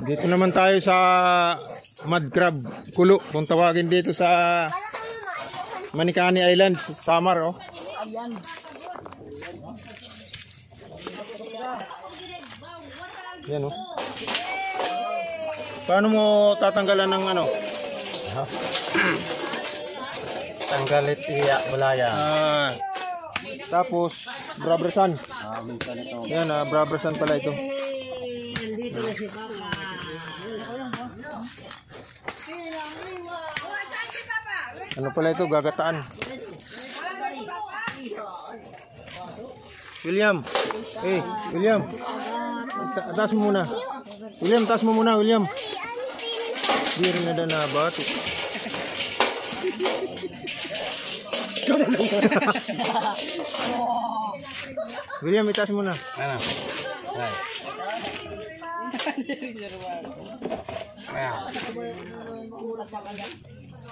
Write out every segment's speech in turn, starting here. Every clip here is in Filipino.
Dito naman tayo sa mud crab kulo. Kung tawagin dito sa Manikani Island, Samar, oh. Ayan. Yan, oh. Paano mo tatanggalan ng ano? Tanggalit iya bulaya. Tapos brabrasan. Minsan ito. Yan, brabrasan pala ito. Nandito na si Papa. Ano pala ito? Gagataan. William. William. Taas mo muna. William, taas mo muna, William. Di rin na na bati. William, itaas mo na. Ano?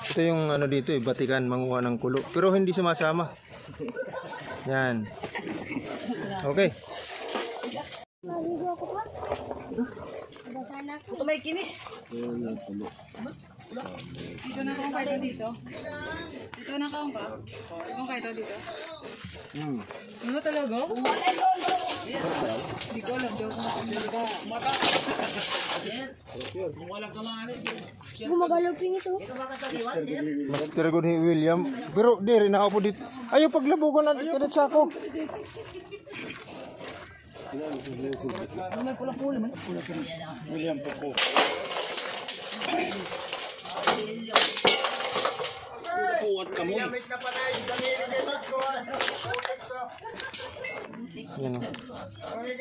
Ito yung ano dito, batikan, manguha ng kulo. Pero hindi sumasama. Yan. Okay. Ito may kinis. Dito na kung kayo dito. Dito na kung pa. Kung kayo dito. Ano talaga? Hindi ko alam daw kung Gumagalaw pinis oh. Master good ni William. Pero di rin ako po dito. Ayaw paglabugan natin kadit sa ako. William Popo. Kuwat ka mo. Yan.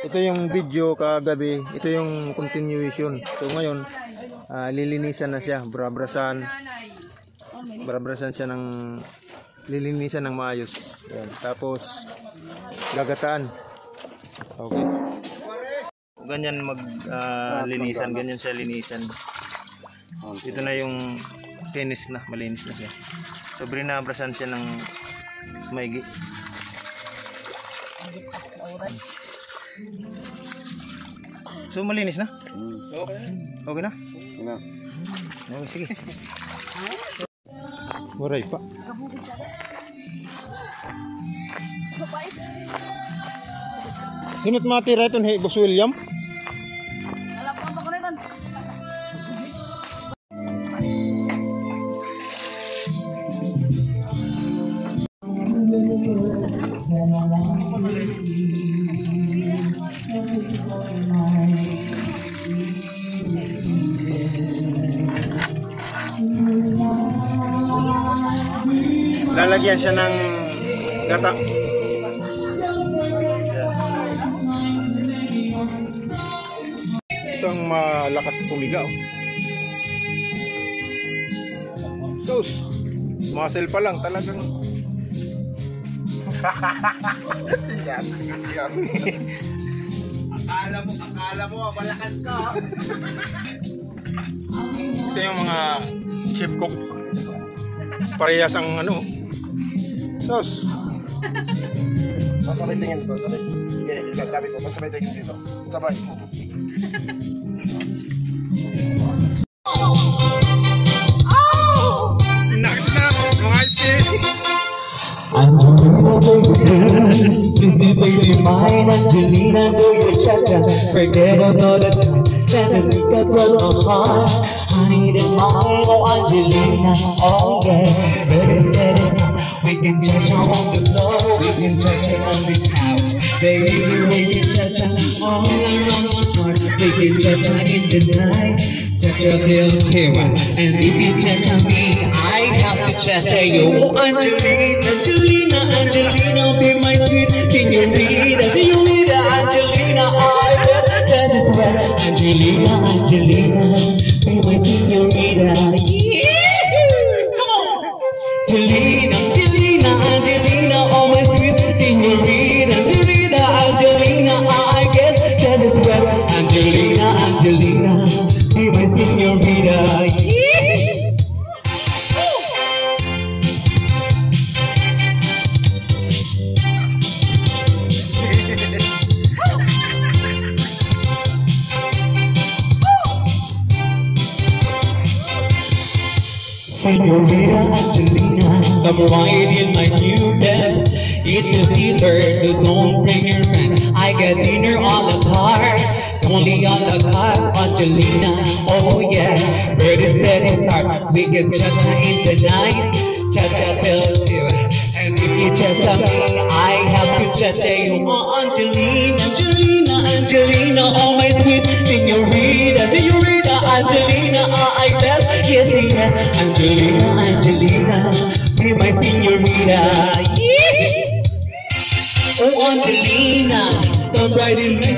Ito yung video kagabi. Ito yung continuation. So ngayon, lilinisan na siya. Brabrasan siya ng lilinisan ng maayos. Yan. Tapos gagataan. Okay. Ganyan linisan, ganyan siya linisan. Ito na yung finish na, malinis na siya. So brinabrasan siya ng maigi. So malinis na? Okay. Okay na? Okay, sige. Waray pa. Hinut matira ito ni Boss William. alam ko pa ko rin. Lalagyan siya ng gata. Ito ang malakas pumiga. Sus, muscle pa lang talagang. Akala mo malakas ka. Ito yung mga chef cook. Parehas ang ano. Sus. Pasabay tingin dito, sabay. Sabi ko, pasabay tingin dito. Sabay. Next na, Angelina, please be baby mine. Angelina, do your cha-cha. Forget about the time that we got broke my heart. Honey, this mine, oh Angelina, oh yeah. But instead it's not. We can cha-cha on the floor, we can cha-cha on the couch. Baby, we can cha-cha all around the heart. We can cha-cha in the night. Cha-cha till Tira, and if you cha-cha me, I have to cha-cha you. Angelina, Angelina, be my sweet señorita, señorita, Angelina, I bet that is where Angelina, be my señorita. Yeah, come on, Angelina, oh my sweet señorita, señorita, Angelina, I guess that is where Angelina, be my señorita. Yeah. Senorita Angelina, the bride in my new bed. It's a Caesar, so don't bring your friend. I get dinner on the car, only on the car, Angelina. Oh yeah, ready, steady, start. We can cha-cha in the night, cha-cha till 2. And if you cha-cha me, I have to cha-cha you. Oh, Angelina, Angelina, Angelina, oh my sweet senorita, senorita, Angelina, I guess, yes, yes, Angelina, Angelina, be my senorita, yeah. Oh, Angelina, the bride in me.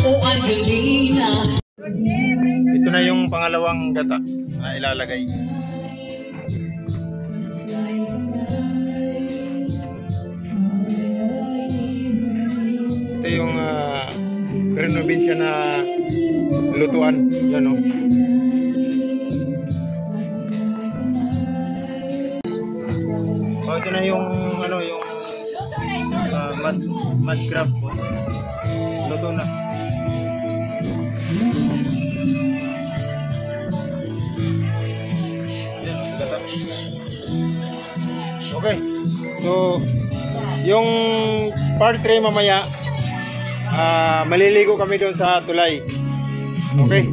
Oh, Angelina. Ito na yung pangalawang gata na ilalagay. Ito yung renobinsya na lutuan. Yan o. Ito na yung ano yung mud crab po. Luto na. Okay. So yung part 3 mamaya maliligo kami doon sa tulay. Okay.